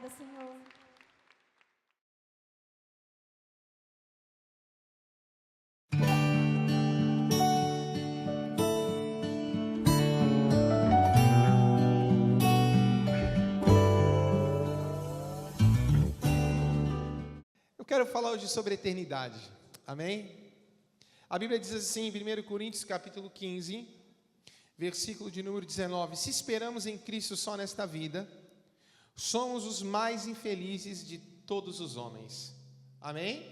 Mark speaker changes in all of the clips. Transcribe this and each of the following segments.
Speaker 1: Obrigada, Senhor.
Speaker 2: Eu quero falar hoje sobre eternidade, amém? A Bíblia diz assim, em 1 Coríntios capítulo 15, versículo de número 19, se esperamos em Cristo só nesta vida, somos os mais infelizes de todos os homens, amém?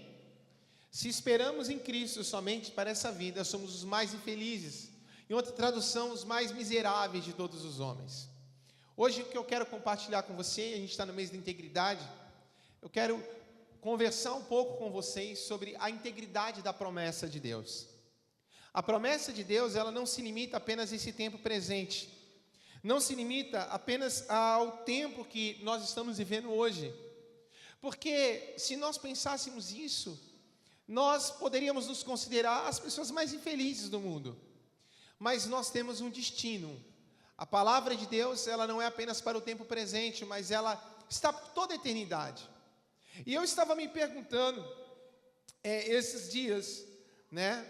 Speaker 2: Se esperamos em Cristo somente para essa vida, somos os mais infelizes, em outra tradução, os mais miseráveis de todos os homens. Hoje o que eu quero compartilhar com você, a gente está no mês da integridade, eu quero conversar um pouco com vocês sobre a integridade da promessa de Deus. A promessa de Deus, ela não se limita apenas a esse tempo presente, não se limita apenas ao tempo que nós estamos vivendo hoje, porque se nós pensássemos isso, nós poderíamos nos considerar as pessoas mais infelizes do mundo, mas nós temos um destino. A palavra de Deus, ela não é apenas para o tempo presente, mas ela está por toda a eternidade. E eu estava me perguntando, esses dias, né,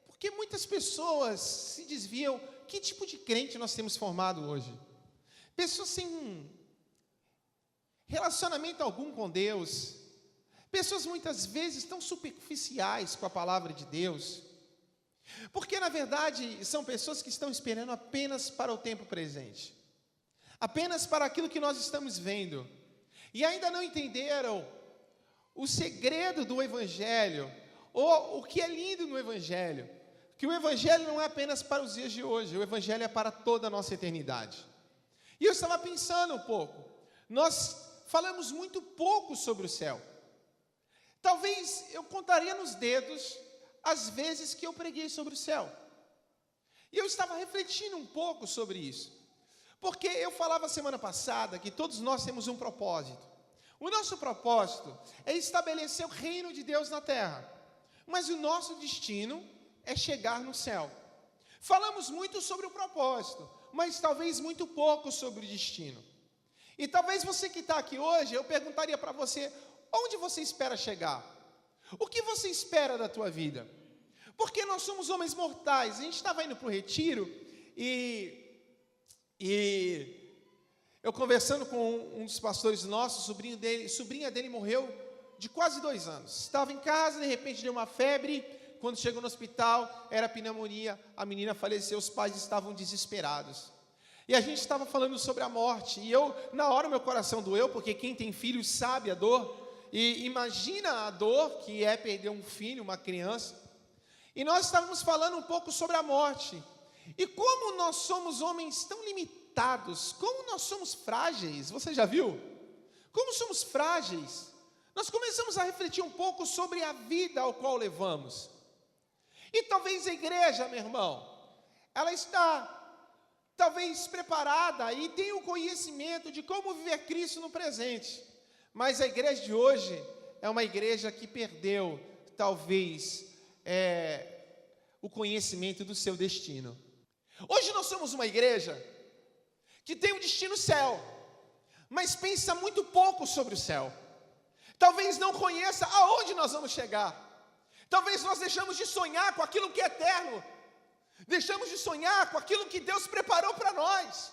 Speaker 2: porque muitas pessoas se desviam, que tipo de crente nós temos formado hoje? Pessoas sem relacionamento algum com Deus, pessoas muitas vezes tão superficiais com a palavra de Deus, porque na verdade são pessoas que estão esperando apenas para o tempo presente, apenas para aquilo que nós estamos vendo, e ainda não entenderam o segredo do Evangelho, ou o que é lindo no Evangelho, que o Evangelho não é apenas para os dias de hoje, o Evangelho é para toda a nossa eternidade. E eu estava pensando um pouco, nós falamos muito pouco sobre o céu, talvez eu contaria nos dedos as vezes que eu preguei sobre o céu, e eu estava refletindo um pouco sobre isso, porque eu falava semana passada que todos nós temos um propósito. O nosso propósito é estabelecer o reino de Deus na terra, mas o nosso destino é chegar no céu. Falamos muito sobre o propósito, mas talvez muito pouco sobre o destino. E talvez você que está aqui hoje, eu perguntaria para você, onde você espera chegar? O que você espera da tua vida? Porque nós somos homens mortais. A gente estava indo para o retiro e eu conversando com um dos pastores nossos, sobrinha dele morreu de quase 2 anos. Estava em casa, de repente deu uma febre, quando chegou no hospital, era pneumonia, a menina faleceu, os pais estavam desesperados. E a gente estava falando sobre a morte, e na hora meu coração doeu, porque quem tem filhos sabe a dor, e imagina a dor que é perder um filho, uma criança. E nós estávamos falando um pouco sobre a morte, e como nós somos homens tão limitados, como nós somos frágeis, você já viu? Como somos frágeis. Nós começamos a refletir um pouco sobre a vida ao qual levamos. E talvez a igreja, meu irmão, ela está talvez preparada e tem o conhecimento de como viver Cristo no presente. Mas a igreja de hoje é uma igreja que perdeu, talvez, o conhecimento do seu destino. Hoje nós somos uma igreja que tem um destino céu, mas pensa muito pouco sobre o céu. Talvez não conheça aonde nós vamos chegar. Talvez nós deixamos de sonhar com aquilo que é eterno. Deixamos de sonhar com aquilo que Deus preparou para nós.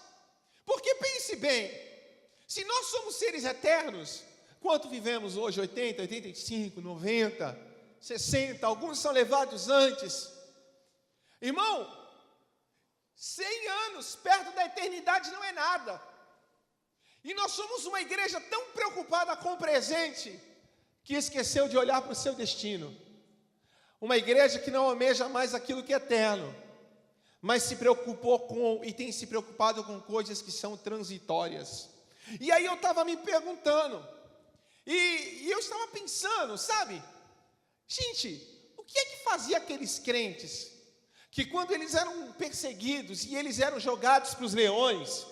Speaker 2: Porque pense bem, se nós somos seres eternos, quanto vivemos hoje? 80, 85, 90, 60, alguns são levados antes. Irmão, 100 anos perto da eternidade não é nada. E nós somos uma igreja tão preocupada com o presente, que esqueceu de olhar para o seu destino. Uma igreja que não almeja mais aquilo que é eterno, mas se preocupou com e tem se preocupado com coisas que são transitórias. E aí eu estava me perguntando, e eu estava pensando, sabe? Gente, o que é que fazia aqueles crentes que quando eles eram perseguidos e eles eram jogados para os leões,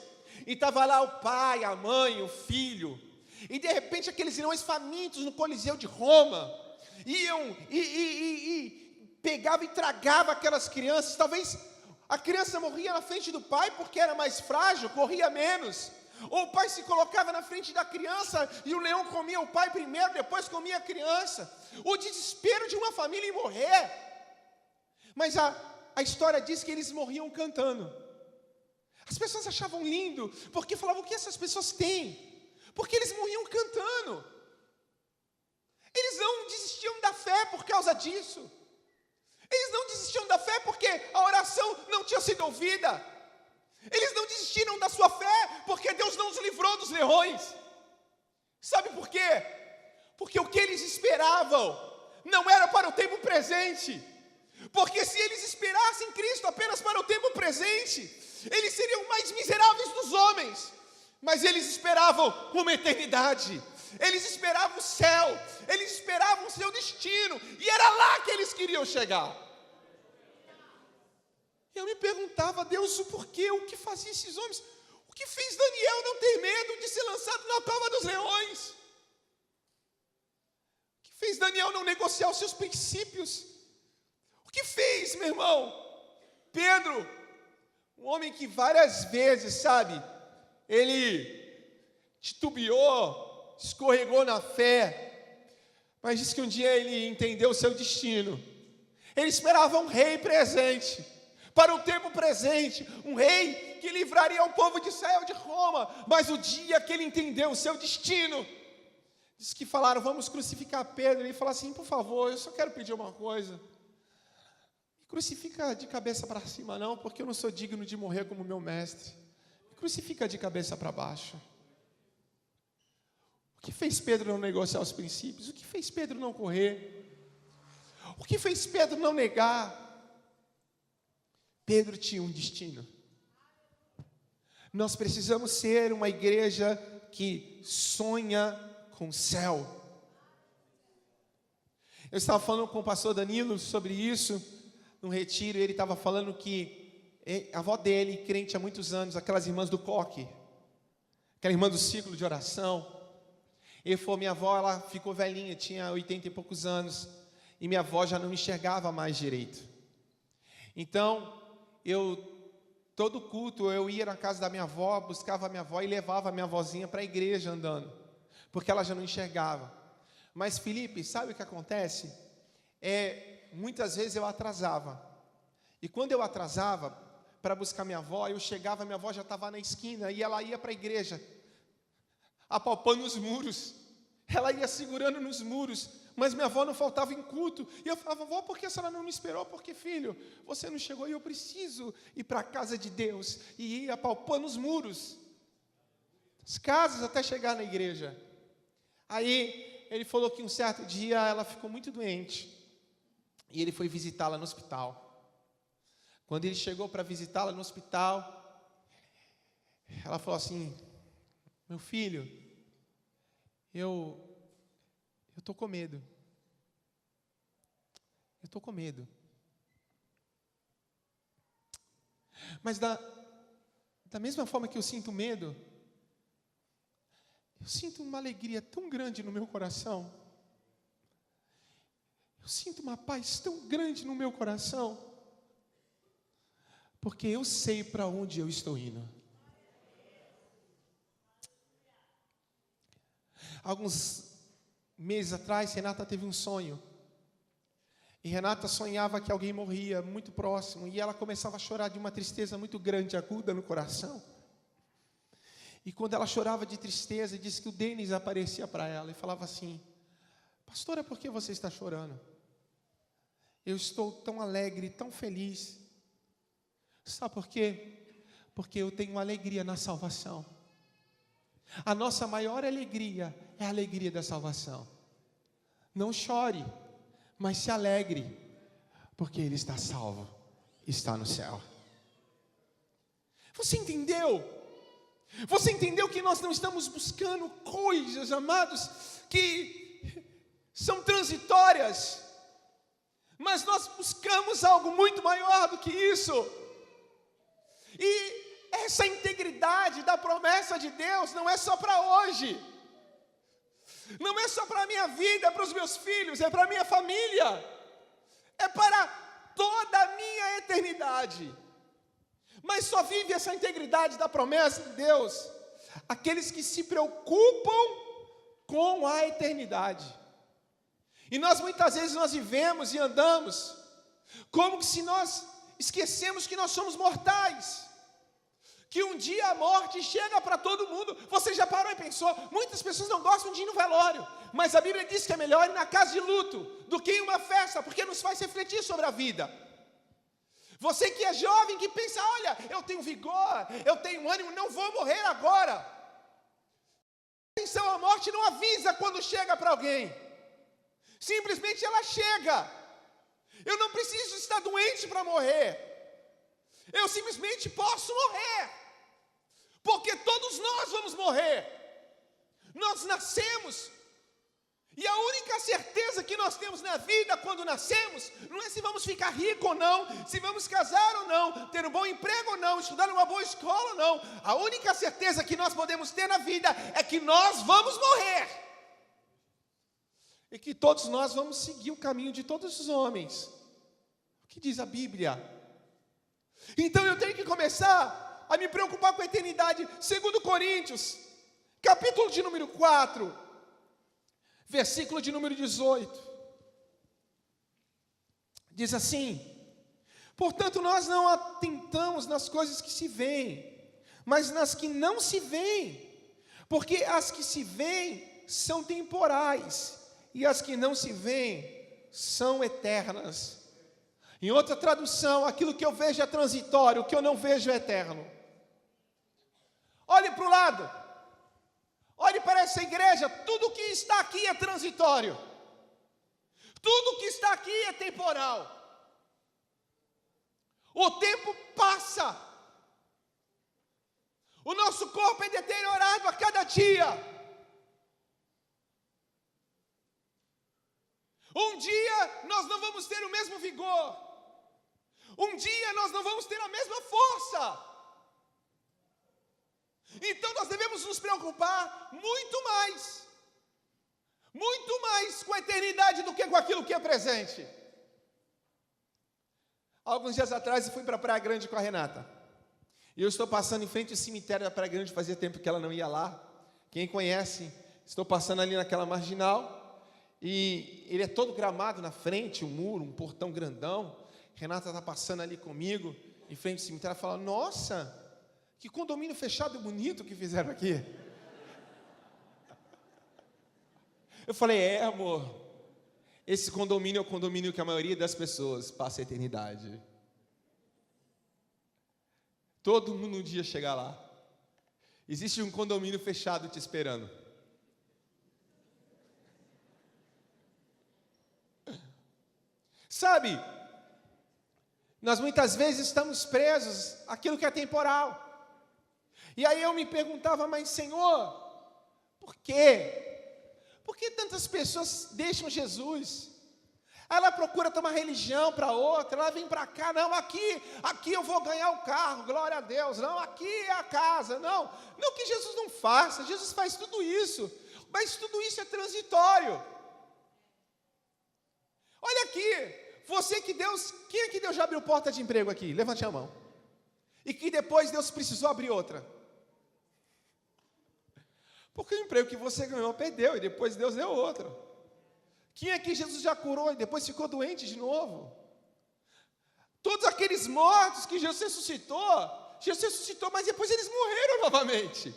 Speaker 2: e estava lá o pai, a mãe, o filho, e de repente aqueles leões famintos no Coliseu de Roma, iam e pegavam e tragavam aquelas crianças. Talvez a criança morria na frente do pai porque era mais frágil, corria menos, Ou o pai se colocava na frente da criança e o leão comia o pai primeiro, depois comia a criança. O desespero de uma família em morrer. Mas a história diz que eles morriam cantando. As pessoas achavam lindo, porque falavam: o que essas pessoas têm? Porque eles morriam cantando. Eles não desistiam da fé por causa disso. Eles não desistiam da fé porque a oração não tinha sido ouvida. Eles não desistiram da sua fé porque Deus não os livrou dos leões. Sabe por quê? Porque o que eles esperavam não era para o tempo presente. Porque se eles esperassem Cristo apenas para o tempo presente, eles seriam mais miseráveis dos homens. Mas eles esperavam uma eternidade. Eles esperavam o céu. Eles esperavam o seu destino. E era lá que eles queriam chegar. Eu me perguntava: Deus, o porquê? O que fazia esses homens? O que fez Daniel não ter medo de ser lançado na cova dos leões? O que fez Daniel não negociar os seus princípios? O que fez, meu irmão? Pedro, um homem que várias vezes, sabe, ele titubeou, escorregou na fé, mas disse que um dia ele entendeu o seu destino. Ele esperava um rei presente, para o tempo presente, um rei que livraria o povo de Israel de Roma. Mas o dia que ele entendeu o seu destino, diz que falaram: vamos crucificar Pedro. Ele falou assim: por favor, eu só quero pedir uma coisa, me crucifica de cabeça para cima não, porque eu não sou digno de morrer como meu mestre. Me crucifica de cabeça para baixo. O que fez Pedro não negociar os princípios? O que fez Pedro não correr? O que fez Pedro não negar? Pedro tinha um destino. Nós precisamos ser uma igreja que sonha com o céu. Eu estava falando com o pastor Danilo sobre isso, num retiro. Ele estava falando que a avó dele, crente há muitos anos, aquelas irmãs do coque, aquela irmã do ciclo de oração, ele falou: minha avó, ela ficou velhinha, tinha 80 e poucos anos, e minha avó já não enxergava mais direito. Então, todo culto, eu ia na casa da minha avó, buscava a minha avó e levava a minha avózinha para a igreja andando, porque ela já não enxergava. Mas, Felipe, sabe o que acontece? Muitas vezes eu atrasava, e quando eu atrasava para buscar minha avó, eu chegava, minha avó já estava na esquina, e ela ia para a igreja, apalpando os muros, ela ia segurando nos muros, mas minha avó não faltava em culto. E eu falava: vó, por que a senhora não me esperou? Porque, filho, você não chegou e eu preciso ir para a casa de Deus. E ia apalpando os muros, as casas, até chegar na igreja. Aí ele falou que um certo dia ela ficou muito doente, e ele foi visitá-la no hospital. Quando ele chegou para visitá-la no hospital, ela falou assim: meu filho, eu estou com medo. Eu estou com medo. Mas da mesma forma que eu sinto medo, eu sinto uma alegria tão grande no meu coração. Eu sinto uma paz tão grande no meu coração, porque eu sei para onde eu estou indo. Alguns meses atrás, Renata teve um sonho. E Renata sonhava que alguém morria muito próximo. E ela começava a chorar de uma tristeza muito grande, aguda no coração. E quando ela chorava de tristeza, disse que o Denis aparecia para ela e falava assim: pastora, por que você está chorando? Eu estou tão alegre, tão feliz. Sabe por quê? Porque eu tenho alegria na salvação. A nossa maior alegria é a alegria da salvação. Não chore, mas se alegre, porque ele está salvo, está no céu. Você entendeu? Você entendeu que nós não estamos buscando coisas, amados, que são transitórias, mas nós buscamos algo muito maior do que isso. E essa integridade da promessa de Deus não é só para hoje, não é só para a minha vida, para os meus filhos, é para a minha família, é para toda a minha eternidade. Mas só vive essa integridade da promessa de Deus aqueles que se preocupam com a eternidade. E nós muitas vezes nós vivemos e andamos como se nós esquecemos que nós somos mortais, que um dia a morte chega para todo mundo. Você já parou e pensou? Muitas pessoas não gostam de ir no velório, mas a Bíblia diz que é melhor ir na casa de luto do que em uma festa, porque nos faz refletir sobre a vida. Você que é jovem, que pensa, olha, eu tenho vigor, eu tenho ânimo, não vou morrer agora. Atenção, a morte não avisa quando chega para alguém. Simplesmente ela chega. Eu não preciso estar doente para morrer. Eu simplesmente posso morrer. Porque todos nós vamos morrer. Nós nascemos. E a única certeza que nós temos na vida quando nascemos, não é se vamos ficar ricos ou não, se vamos casar ou não, ter um bom emprego ou não, estudar numa boa escola ou não. A única certeza que nós podemos ter na vida é que nós vamos morrer. E que todos nós vamos seguir o caminho de todos os homens. O que diz a Bíblia? Então eu tenho que começar a me preocupar com a eternidade. 2 Coríntios, capítulo de número 4, versículo de número 18. Diz assim: portanto nós não atentamos nas coisas que se veem, mas nas que não se veem, porque as que se veem são temporais, e as que não se veem são eternas. Em outra tradução, aquilo que eu vejo é transitório, o que eu não vejo é eterno. Olhe para o lado, olhe para essa igreja, tudo que está aqui é transitório, tudo que está aqui é temporal. O tempo passa, o nosso corpo é deteriorado a cada dia. Um dia nós não vamos ter o mesmo vigor, um dia nós não vamos ter a mesma força. Então nós devemos nos preocupar muito mais com a eternidade do que com aquilo que é presente. Alguns dias atrás eu fui para a Praia Grande com a Renata, e eu estou passando em frente ao cemitério da Praia Grande, fazia tempo que ela não ia lá. Quem conhece, estou passando ali naquela marginal, e ele é todo gramado na frente, um muro, um portão grandão. Renata está passando ali comigo, em frente ao cemitério, ela fala: nossa, que condomínio fechado e bonito que fizeram aqui. Eu falei: amor, esse condomínio é o condomínio que a maioria das pessoas passa a eternidade. Todo mundo um dia chega lá. Existe um condomínio fechado te esperando. Sabe, nós muitas vezes estamos presos àquilo que é temporal. E aí eu me perguntava: mas Senhor, por quê? Por que tantas pessoas deixam Jesus? Ela procura tomar religião para outra, ela vem para cá, não, aqui eu vou ganhar o carro, glória a Deus, não, aqui é a casa, não que Jesus não faça, Jesus faz tudo isso, mas tudo isso é transitório. Olha aqui, você que Deus, quem é que Deus já abriu porta de emprego aqui? Levante a mão. E que depois Deus precisou abrir outra. Porque o emprego que você ganhou, perdeu, e depois Deus deu outro. Quem aqui Jesus já curou e depois ficou doente de novo? Todos aqueles mortos que Jesus ressuscitou, mas depois eles morreram novamente.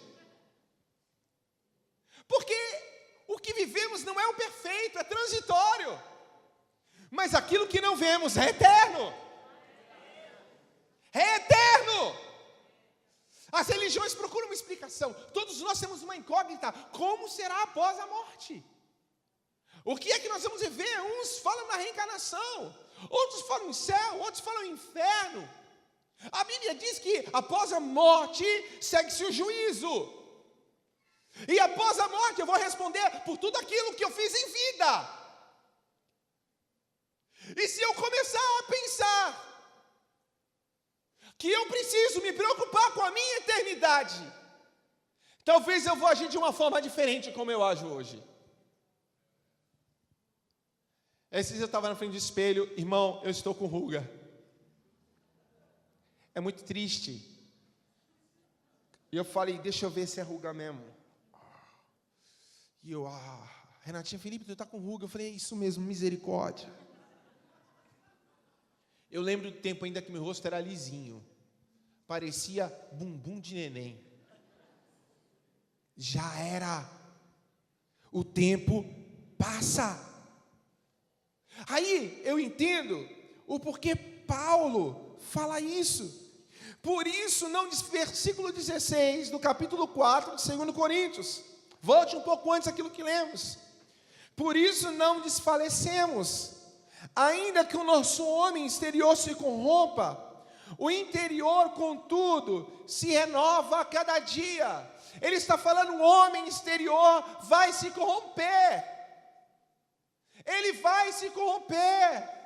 Speaker 2: Porque o que vivemos não é o perfeito, é transitório. Mas aquilo que não vemos é eterno. É eterno. As religiões procuram uma explicação. Todos nós temos uma incógnita: como será após a morte? O que é que nós vamos viver? Uns falam na reencarnação, outros falam em céu, outros falam em inferno. A Bíblia diz que após a morte segue-se o juízo. E após a morte eu vou responder por tudo aquilo que eu fiz em vida. E se eu começar a pensar que eu preciso me preocupar com a minha eternidade, talvez eu vou agir de uma forma diferente como eu ajo hoje. Esses dias eu estava na frente do espelho, irmão, eu estou com ruga. É muito triste.
Speaker 1: E eu falei, deixa eu ver se é ruga mesmo.
Speaker 2: E eu, Renatinha, Felipe, tu tá com ruga. Eu falei, é isso mesmo, misericórdia. Eu lembro do tempo ainda que meu rosto era lisinho. Parecia bumbum de neném. Já era. O tempo passa. Aí eu entendo o porquê Paulo fala isso. Por isso, versículo 16 do capítulo 4 de 2 Coríntios. Volte um pouco antes daquilo que lemos. Por isso não desfalecemos, ainda que o nosso homem exterior se corrompa, o interior, contudo, se renova a cada dia. Ele está falando, o homem exterior vai se corromper. Ele vai se corromper.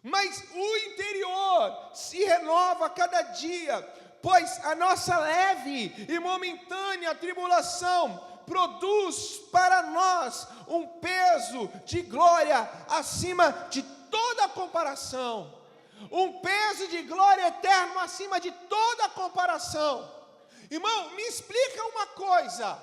Speaker 2: Mas o interior se renova a cada dia, pois a nossa leve e momentânea tribulação produz para nós um peso de glória acima de toda comparação. Um peso de glória eterno acima de toda comparação. Irmão, me explica uma coisa.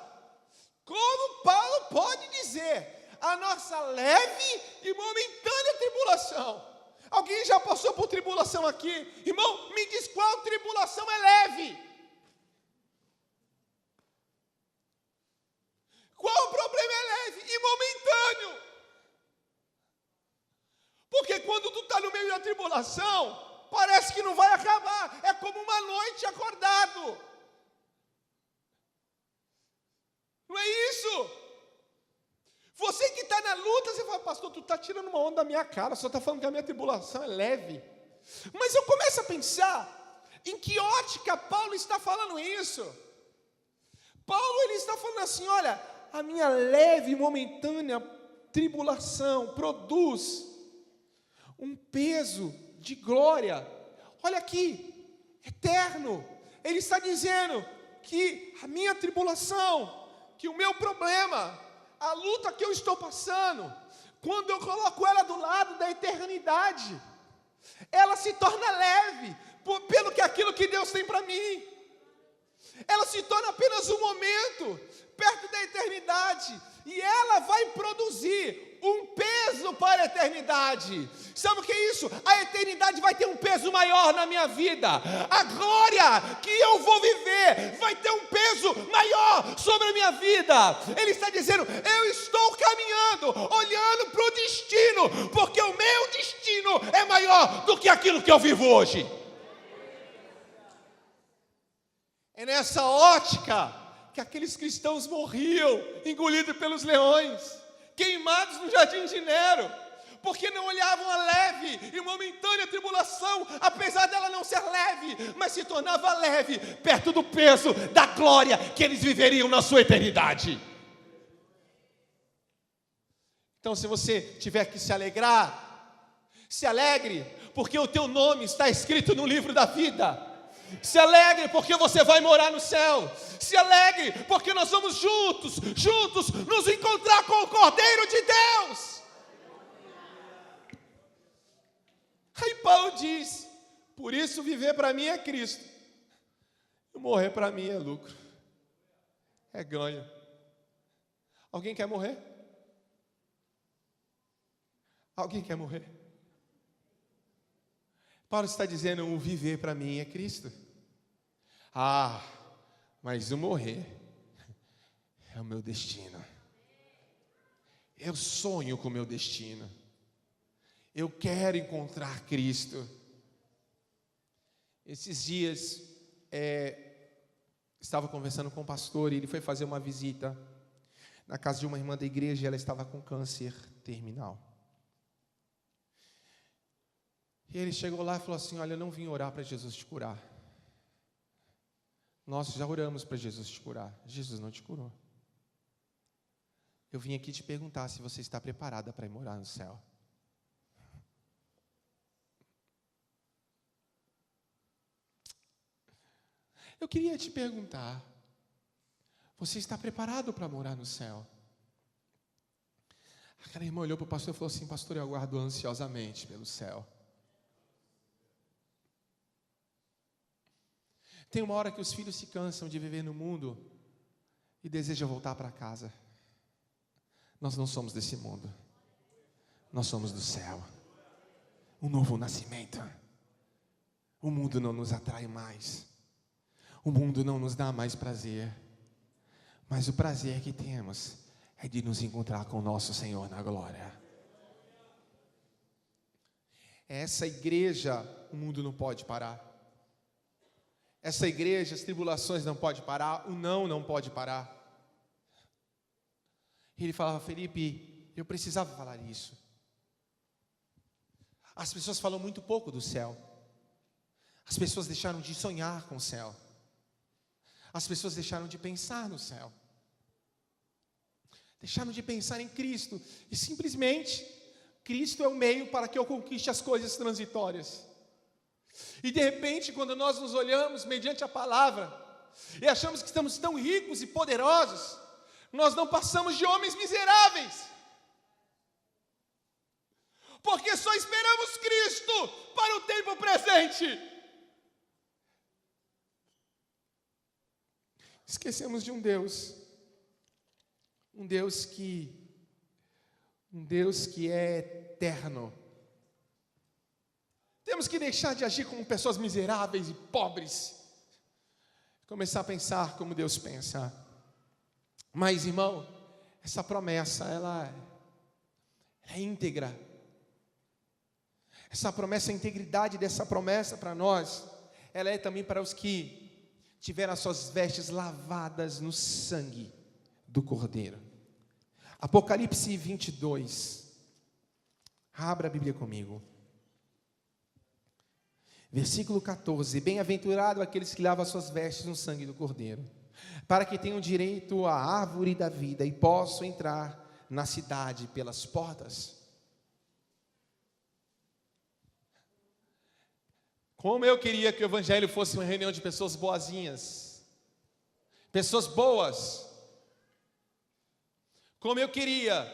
Speaker 2: Como Paulo pode dizer a nossa leve e momentânea tribulação? Alguém já passou por tribulação aqui? Irmão, me diz qual tribulação é leve? Qual o problema é leve e momentâneo? Porque quando tu está no meio da tribulação, parece que não vai acabar. É como uma noite acordado. Não é isso? Você que está na luta, você fala, pastor, tu está tirando uma onda da minha cara, só está falando que a minha tribulação é leve. Mas eu começo a pensar, em que ótica Paulo está falando isso? Paulo, ele está falando assim, olha, a minha leve e momentânea tribulação produz um peso de glória, olha aqui, eterno. Ele está dizendo que a minha tribulação, que o meu problema, a luta que eu estou passando, quando eu coloco ela do lado da eternidade, ela se torna leve, pelo que aquilo que Deus tem para mim. Ela se torna apenas um momento, perto da eternidade, e ela vai produzir um peso para a eternidade. Sabe o que é isso? A eternidade vai ter um peso maior na minha vida. A glória que eu vou viver vai ter um peso maior sobre a minha vida. Ele está dizendo, eu estou caminhando, olhando para o destino, porque o meu destino é maior do que aquilo que eu vivo hoje. É nessa ótica que aqueles cristãos morriam, engolidos pelos leões, queimados no jardim de Nero, porque não olhavam a leve e momentânea tribulação, apesar dela não ser leve, mas se tornava leve, perto do peso da glória que eles viveriam na sua eternidade. Então, se você tiver que se alegrar, se alegre, porque o teu nome está escrito no livro da vida. Se alegre porque você vai morar no céu. Se alegre porque nós vamos juntos nos encontrar com o Cordeiro de Deus. Aí Paulo diz, por isso viver para mim é Cristo, e morrer para mim é lucro, é ganho. Alguém quer morrer? Alguém quer morrer? Paulo está dizendo, o viver para mim é Cristo. Mas o morrer é o meu destino. Eu sonho com o meu destino. Eu quero encontrar Cristo. Esses dias, estava conversando com um pastor e ele foi fazer uma visita na casa de uma irmã da igreja e ela estava com câncer terminal. E ele chegou lá e falou assim, olha, eu não vim orar para Jesus te curar. Nós já oramos para Jesus te curar. Jesus não te curou. Eu vim aqui te perguntar se você está preparada para ir morar no céu. Eu queria te perguntar, você está preparado para morar no céu? Aquela irmã olhou para o pastor e falou assim, pastor, eu aguardo ansiosamente pelo céu. Tem uma hora que os filhos se cansam de viver no mundo e desejam voltar para casa. Nós não somos desse mundo. Nós somos do céu. Um novo nascimento. O mundo não nos atrai mais. O mundo não nos dá mais prazer. Mas o prazer que temos é de nos encontrar com o nosso Senhor na glória. Essa igreja, o mundo não pode parar. Essa igreja, as tribulações não podem parar. O não pode parar. Ele falava: Felipe, eu precisava falar isso. As pessoas falam muito pouco do céu. As pessoas deixaram de sonhar com o céu. As pessoas deixaram de pensar no céu. Deixaram de pensar em Cristo. E simplesmente, Cristo é o meio para que eu conquiste as coisas transitórias. E de repente, quando nós nos olhamos mediante a palavra, e achamos que estamos tão ricos e poderosos, nós não passamos de homens miseráveis. Porque só esperamos Cristo para o tempo presente. Esquecemos de um Deus que é eterno. Temos que deixar de agir como pessoas miseráveis e pobres, começar a pensar como Deus pensa. Mas, irmão, essa promessa, ela é íntegra. Essa promessa, a integridade dessa promessa para nós, ela é também para os que tiveram as suas vestes lavadas no sangue do Cordeiro. Apocalipse 22. Abra a Bíblia comigo. Versículo 14. Bem-aventurado aqueles que lavam as suas vestes no sangue do Cordeiro, para que tenham direito à árvore da vida e possam entrar na cidade pelas portas. Como eu queria que o evangelho fosse uma reunião de pessoas boazinhas, pessoas boas. Como eu queria.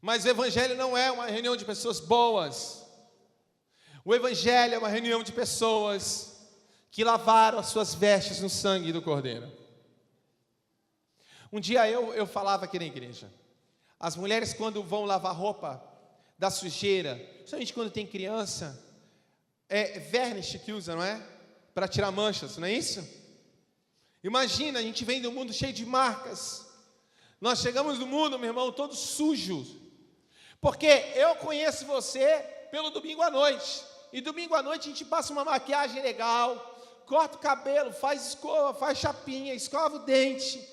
Speaker 2: Mas o evangelho não é uma reunião de pessoas boas. O evangelho é uma reunião de pessoas que lavaram as suas vestes no sangue do Cordeiro. Um dia eu falava aqui na igreja, as mulheres quando vão lavar roupa da sujeira, principalmente quando tem criança, é vernish que usa, não é? Para tirar manchas, não é isso? Imagina, a gente vem do mundo cheio de marcas. Nós chegamos no mundo, meu irmão, todo sujo. Porque eu conheço você pelo domingo à noite. E domingo à noite a gente passa uma maquiagem legal, corta o cabelo, faz escova, faz chapinha, escova o dente,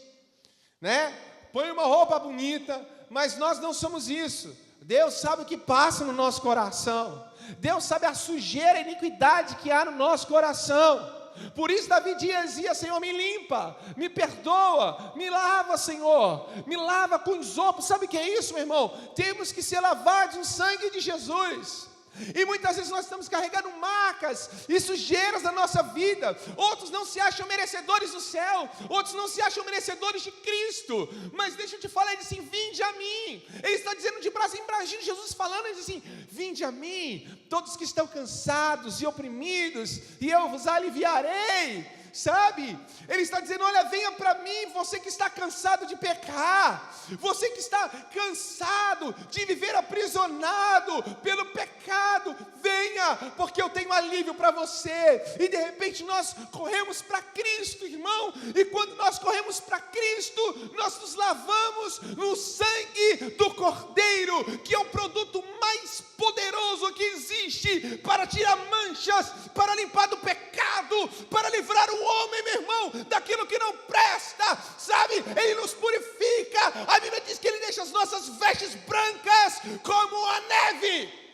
Speaker 2: né? Põe uma roupa bonita, mas nós não somos isso. Deus sabe o que passa no nosso coração. Deus sabe a sujeira e a iniquidade que há no nosso coração. Por isso Davi dizia: Senhor, me limpa, me perdoa, me lava, Senhor, me lava com isopo. Sabe o que é isso, meu irmão? Temos que ser lavados no sangue de Jesus. E muitas vezes nós estamos carregando marcas e sujeiras da nossa vida. Outros não se acham merecedores do céu, outros não se acham merecedores de Cristo. Mas deixa eu te falar, ele diz assim: vinde a mim. Ele está dizendo de braço em braço, Jesus falando, ele diz assim: vinde a mim, todos que estão cansados e oprimidos, e eu vos aliviarei. Sabe, ele está dizendo: olha, venha para mim, você que está cansado de pecar, você que está cansado de viver aprisionado pelo pecado, venha, porque eu tenho alívio para você. E de repente nós corremos para Cristo, irmão, e quando nós corremos para Cristo, nós nos lavamos no sangue do Cordeiro, que é o produto mais poderoso que existe para tirar manchas, para limpar do pecado, para livrar o homem, meu irmão, daquilo que não presta, sabe? Ele nos purifica. A Bíblia diz que Ele deixa as nossas vestes brancas como a neve.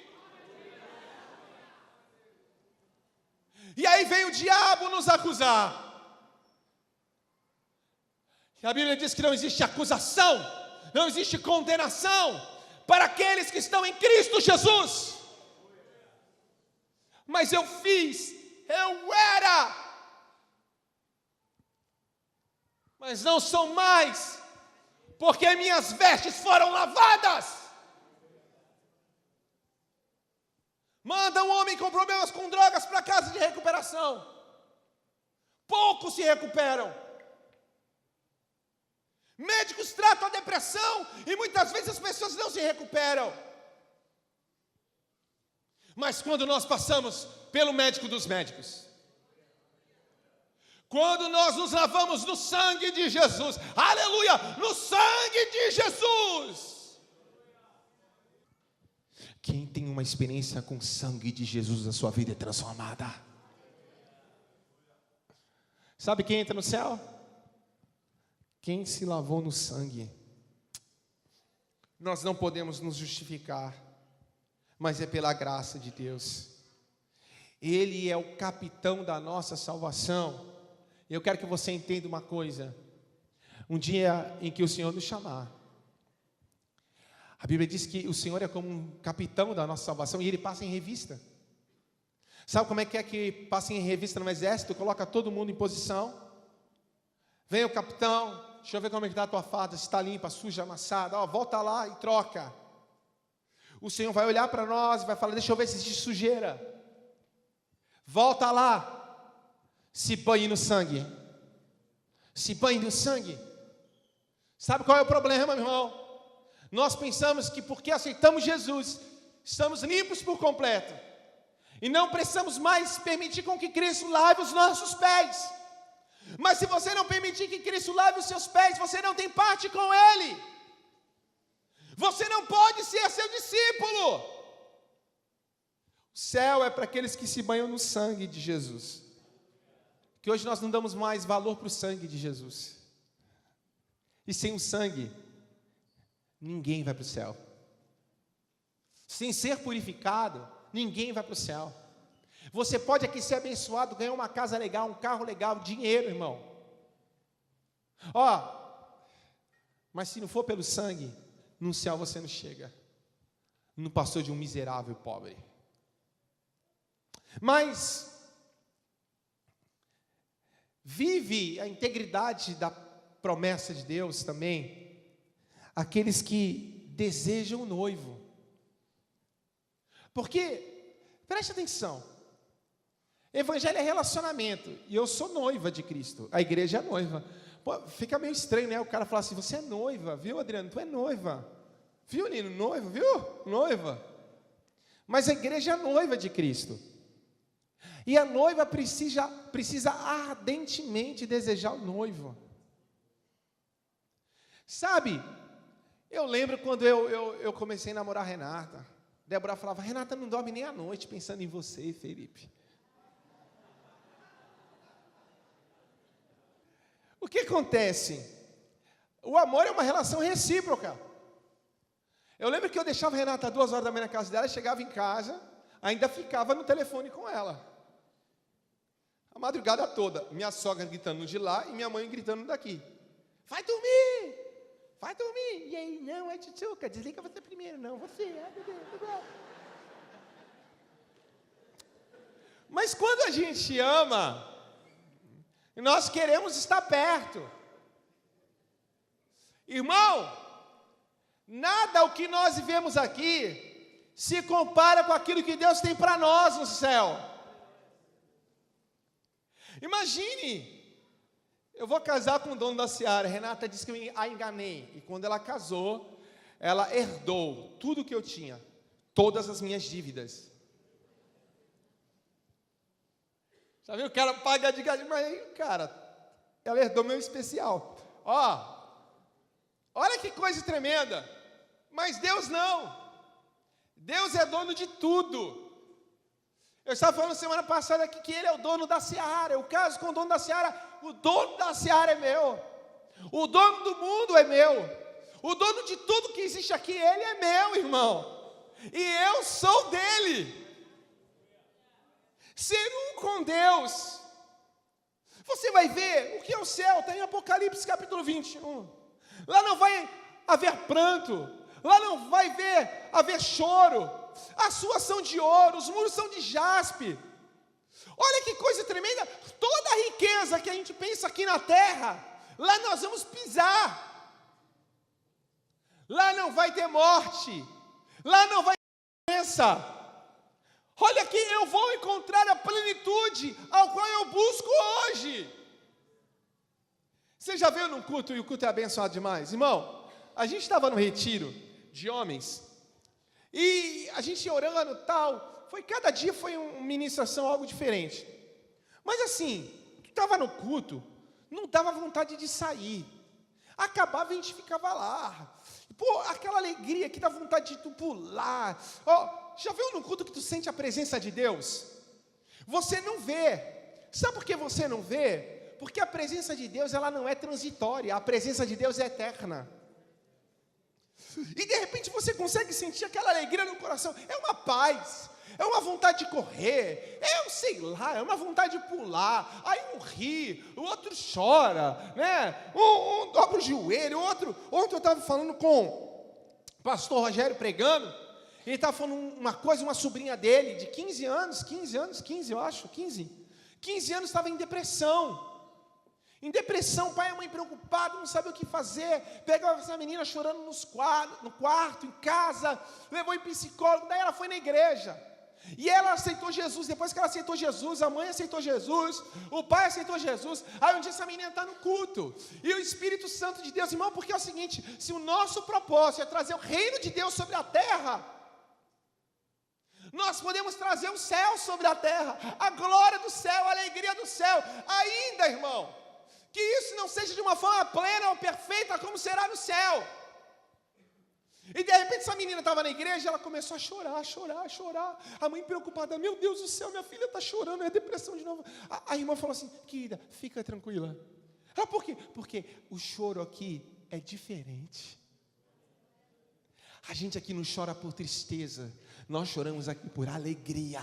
Speaker 2: E aí vem o diabo nos acusar. E a Bíblia diz que não existe acusação, não existe condenação para aqueles que estão em Cristo Jesus. Mas eu era, mas não sou mais, porque minhas vestes foram lavadas. Manda um homem com problemas com drogas para casa de recuperação. poucos se recuperam. Médicos tratam a depressão e muitas vezes as pessoas não se recuperam. Mas quando nós passamos pelo médico dos médicos, quando nós nos lavamos no sangue de Jesus, aleluia, no sangue de Jesus. Quem tem uma experiência com o sangue de Jesus, a sua vida é transformada. Sabe quem entra no céu? Quem se lavou no sangue. Nós não podemos nos justificar, mas é pela graça de Deus. Ele é o capitão da nossa salvação. Eu quero que você entenda uma coisa. Um dia em que o Senhor nos chamar, a Bíblia diz que o Senhor é como um capitão da nossa salvação e Ele passa em revista. Sabe como é que passa em revista no exército? Coloca todo mundo em posição. Vem o capitão, deixa eu ver como é que está a tua farda, se está limpa, suja, amassada. Ó, volta lá e troca. O Senhor vai olhar para nós e vai falar, deixa eu ver se existe sujeira. Volta lá. Se banhe no sangue. Se banhe no sangue. Sabe qual é o problema, meu irmão? Nós pensamos que porque aceitamos Jesus, estamos limpos por completo. E não precisamos mais permitir com que Cristo lave os nossos pés. Mas se você não permitir que Cristo lave os seus pés, você não tem parte com Ele. Você não pode ser seu discípulo. O céu é para aqueles que se banham no sangue de Jesus. Que hoje nós não damos mais valor para o sangue de Jesus. E sem o sangue, ninguém vai para o céu. Sem ser purificado, ninguém vai para o céu. Você pode aqui ser abençoado, ganhar uma casa legal, um carro legal, dinheiro, irmão. Mas se não for pelo sangue, no céu você não chega. Não passou de um miserável pobre. Mas vive a integridade da promessa de Deus também aqueles que desejam o noivo. Porque, preste atenção, evangelho é relacionamento, e eu sou noiva de Cristo, a igreja é noiva. Pô, fica meio estranho, né? O cara fala assim, você é noiva, viu, Adriano? Tu é noiva. Viu, Nino? Noiva, viu? Noiva. Mas a igreja é noiva de Cristo. E a noiva precisa ardentemente desejar o noivo. Sabe, eu lembro quando eu comecei a namorar a Renata. Débora falava, Renata não dorme nem à noite pensando em você, Felipe. O que acontece? O amor é uma relação recíproca. Eu lembro que eu deixava a Renata 2 horas da manhã na casa dela, chegava em casa, ainda ficava no telefone com ela. A madrugada toda, minha sogra gritando de lá e minha mãe gritando daqui. Vai dormir! Vai dormir! E aí, não, é tchutchuca, desliga você primeiro. Não, você. Mas quando a gente ama, nós queremos estar perto. Irmão, nada o que nós vivemos aqui se compara com aquilo que Deus tem para nós no céu. Imagine, eu vou casar com o dono da Seara. Renata disse que eu a enganei. E quando ela casou, ela herdou tudo que eu tinha, todas as minhas dívidas. Sabe, o cara paga de gasto, mas, cara, ela herdou meu especial. Olha que coisa tremenda. Mas Deus não. Deus é dono de tudo. Eu estava falando semana passada aqui que Ele é o dono da Seara. Eu caso com o dono da Seara. O dono da Seara é meu. O dono do mundo é meu. O dono de tudo que existe aqui, Ele é meu, irmão. E eu sou dele. Ser um com Deus. Você vai ver o que é o céu. Está em Apocalipse capítulo 21. Lá não vai haver pranto. Lá não vai haver choro. As ruas são de ouro, os muros são de jaspe. Olha que coisa tremenda. Toda a riqueza que a gente pensa aqui na terra, lá nós vamos pisar. Lá não vai ter morte. Lá não vai ter doença. Olha que eu vou encontrar a plenitude ao qual eu busco hoje. Você já veio num culto e o culto é abençoado demais? Irmão, a gente estava no retiro de homens e a gente ia orando tal, cada dia foi uma ministração, algo diferente. Mas assim, tu estava no culto, não dava vontade de sair. Acabava e a gente ficava lá. Pô, aquela alegria que dá vontade de tu pular. Já viu num culto que tu sente a presença de Deus? Você não vê. Sabe por que você não vê? Porque a presença de Deus, ela não é transitória. A presença de Deus é eterna. E de repente você consegue sentir aquela alegria no coração. É uma paz, é uma vontade de correr, é uma vontade de pular. Aí um ri, o outro chora, né? Um dobra o joelho, ontem eu estava falando com o pastor Rogério pregando. Ele estava falando uma sobrinha dele, de 15 anos, eu acho, 15 anos, estava em depressão. Em depressão, pai e mãe preocupados, não sabem o que fazer. Pegava essa menina chorando no quarto, em casa, levou em psicólogo, daí ela foi na igreja. E ela aceitou Jesus. Depois que ela aceitou Jesus, a mãe aceitou Jesus, o pai aceitou Jesus. Aí um dia essa menina está no culto, e o Espírito Santo de Deus, irmão, porque é o seguinte: se o nosso propósito é trazer o reino de Deus sobre a terra, nós podemos trazer o céu sobre a terra, a glória do céu, a alegria do céu. Ainda, irmão, que isso não seja de uma forma plena ou perfeita, como será no céu. E de repente essa menina estava na igreja, ela começou a chorar. A mãe preocupada: meu Deus do céu, minha filha está chorando, é depressão de novo. A irmã falou assim: querida, fica tranquila. Por quê? Porque o choro aqui é diferente. A gente aqui não chora por tristeza, nós choramos aqui por alegria.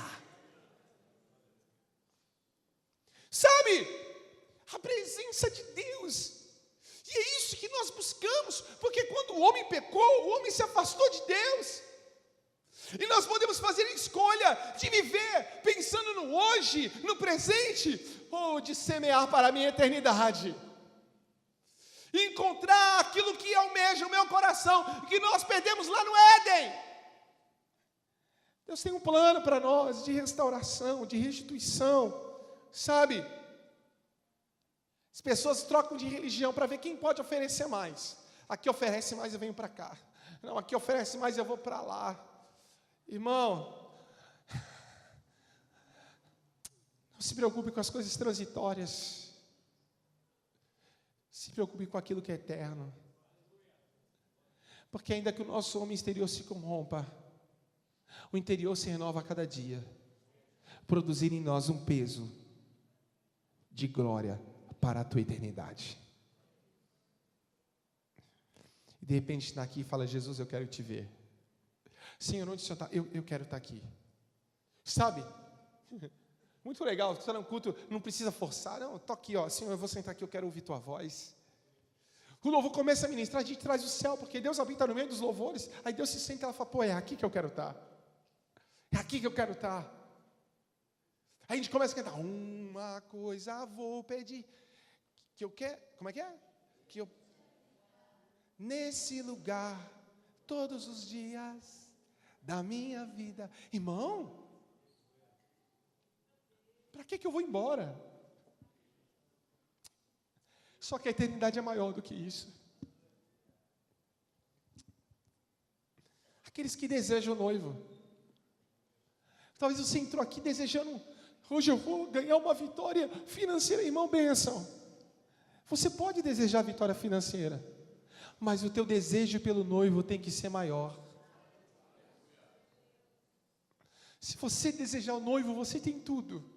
Speaker 2: Sabe? A presença de Deus. E é isso que nós buscamos, porque quando o homem pecou, o homem se afastou de Deus. E nós podemos fazer a escolha de viver pensando no hoje, no presente, ou de semear para a minha eternidade. Encontrar aquilo que almeja o meu coração, que nós perdemos lá no Éden. Deus tem um plano para nós de restauração, de restituição, sabe? As pessoas trocam de religião para ver quem pode oferecer mais. Aqui oferece mais, eu venho para cá. Não, aqui oferece mais, eu vou para lá. Irmão, não se preocupe com as coisas transitórias. Se preocupe com aquilo que é eterno. Porque ainda que o nosso homem exterior se corrompa, o interior se renova a cada dia, produzindo em nós um peso de glória para a tua eternidade. E de repente está aqui e fala: Jesus, eu quero te ver. Senhor, onde o Senhor está? Eu quero estar aqui. Sabe? Muito legal, você está no culto, não precisa forçar. Não, estou aqui, Senhor, eu vou sentar aqui, eu quero ouvir tua voz. O louvor começa a ministrar, a gente traz o céu, porque Deus habita no meio dos louvores. Aí Deus se senta e ela fala: é aqui que eu quero estar. É aqui que eu quero estar. Aí a gente começa a cantar: uma coisa vou pedir, que eu quero, como é que é? Que eu, nesse lugar, todos os dias da minha vida. Irmão, para que eu vou embora? Só que a eternidade é maior do que isso. Aqueles que desejam o noivo. Talvez você entrou aqui desejando: hoje eu vou ganhar uma vitória financeira. Irmão, bênção. Você pode desejar vitória financeira, mas o teu desejo pelo noivo tem que ser maior. Se você desejar o noivo, você tem tudo.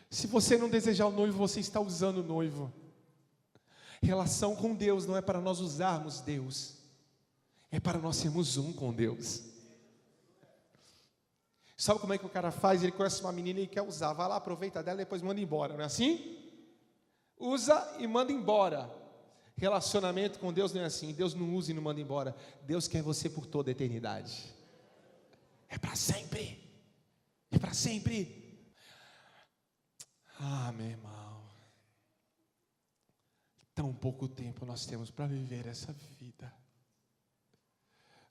Speaker 2: Se você não desejar o noivo, você está usando o noivo. Relação com Deus não é para nós usarmos Deus, é para nós sermos um com Deus. Sabe como é que o cara faz? Ele conhece uma menina e quer usar, vai lá, aproveita dela e depois manda embora, não é assim? Usa e manda embora. Relacionamento com Deus não é assim. Deus não usa e não manda embora. Deus quer você por toda a eternidade. É para sempre. É para sempre. Meu irmão, tão pouco tempo nós temos para viver essa vida,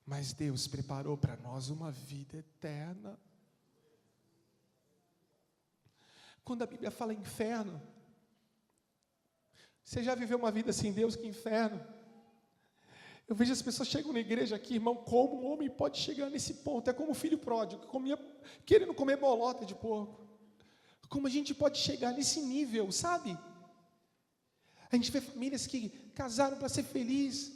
Speaker 2: mas Deus preparou para nós uma vida eterna. Quando a Bíblia fala inferno, Você já viveu uma vida sem Deus? Que inferno. Eu vejo as pessoas chegam na igreja aqui, irmão, como um homem pode chegar nesse ponto? É como o filho pródigo, que comia, querendo comer bolota de porco. Como a gente pode chegar nesse nível, sabe? A gente vê famílias que casaram para ser felizes,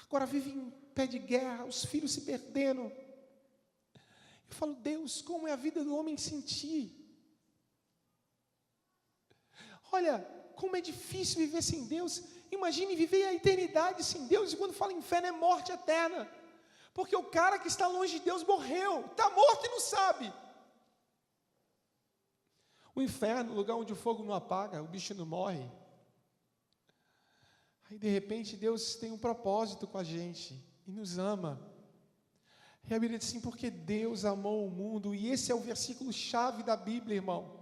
Speaker 2: agora vivem em pé de guerra, os filhos se perdendo. Eu falo, Deus, como é a vida do homem sem ti? Olha, como é difícil viver sem Deus. Imagine viver a eternidade sem Deus. E quando fala inferno é morte eterna. Porque o cara que está longe de Deus morreu. Está morto e não sabe. O inferno, o lugar onde o fogo não apaga, o bicho não morre. Aí de repente Deus tem um propósito com a gente. E nos ama. E a Bíblia diz assim, porque Deus amou o mundo. E esse é o versículo chave da Bíblia, irmão.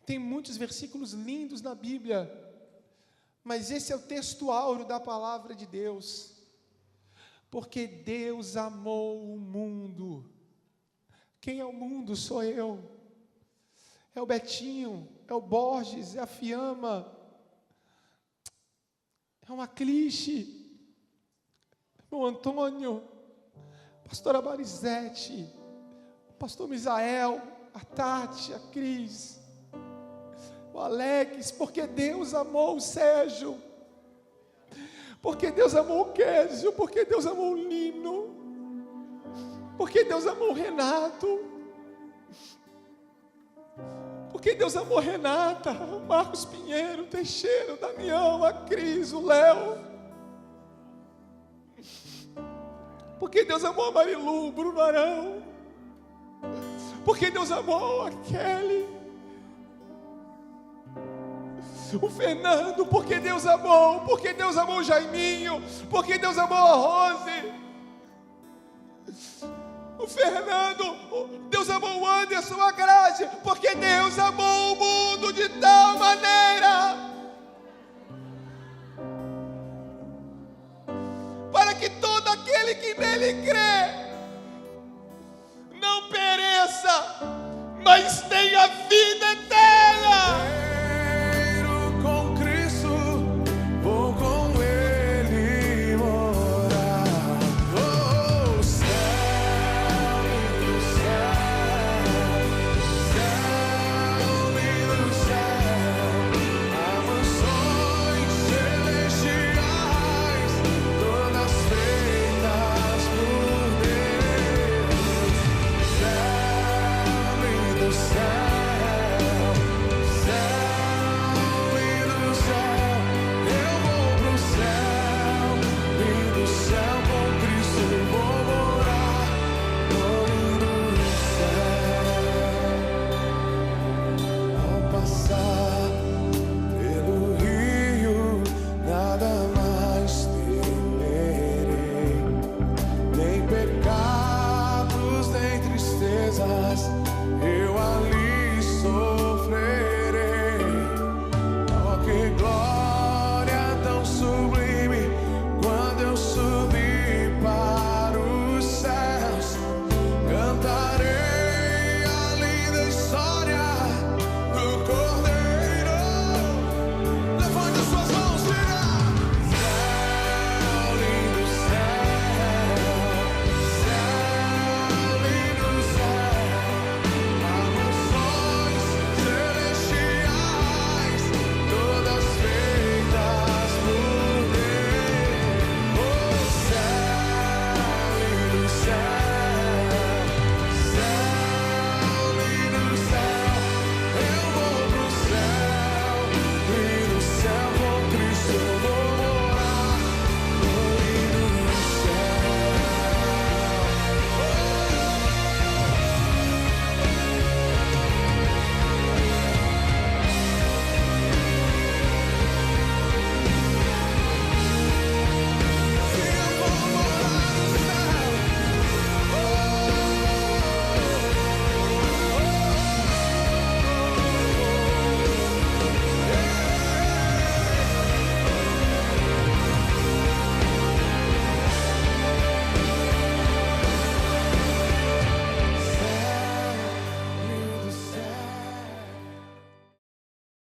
Speaker 2: Tem muitos versículos lindos na Bíblia, mas esse é o texto áureo da palavra de Deus. Porque Deus amou o mundo. Quem é o mundo? Sou eu. É o Betinho, é o Borges, é a Fiamma, é uma Cliche, é o Antônio, a pastora Marisete, o pastor Misael, a Tati, a Cris, o Alex, porque Deus amou o Sérgio, porque Deus amou o Kézio, porque Deus amou o Lino, porque Deus amou o Renato, porque Deus amou a Renata, o Marcos Pinheiro, o Teixeira, o Damião, a Cris, o Léo. Porque Deus amou a Marilu, o Bruno Arão. Porque Deus amou a Kelly. O Fernando, porque Deus amou. Porque Deus amou o Jaiminho. Porque Deus amou a Rose. O Fernando, Deus amou o Anderson, a Grazi, porque Deus amou o mundo de tal maneira para que todo aquele que nele crê não pereça, mas tenha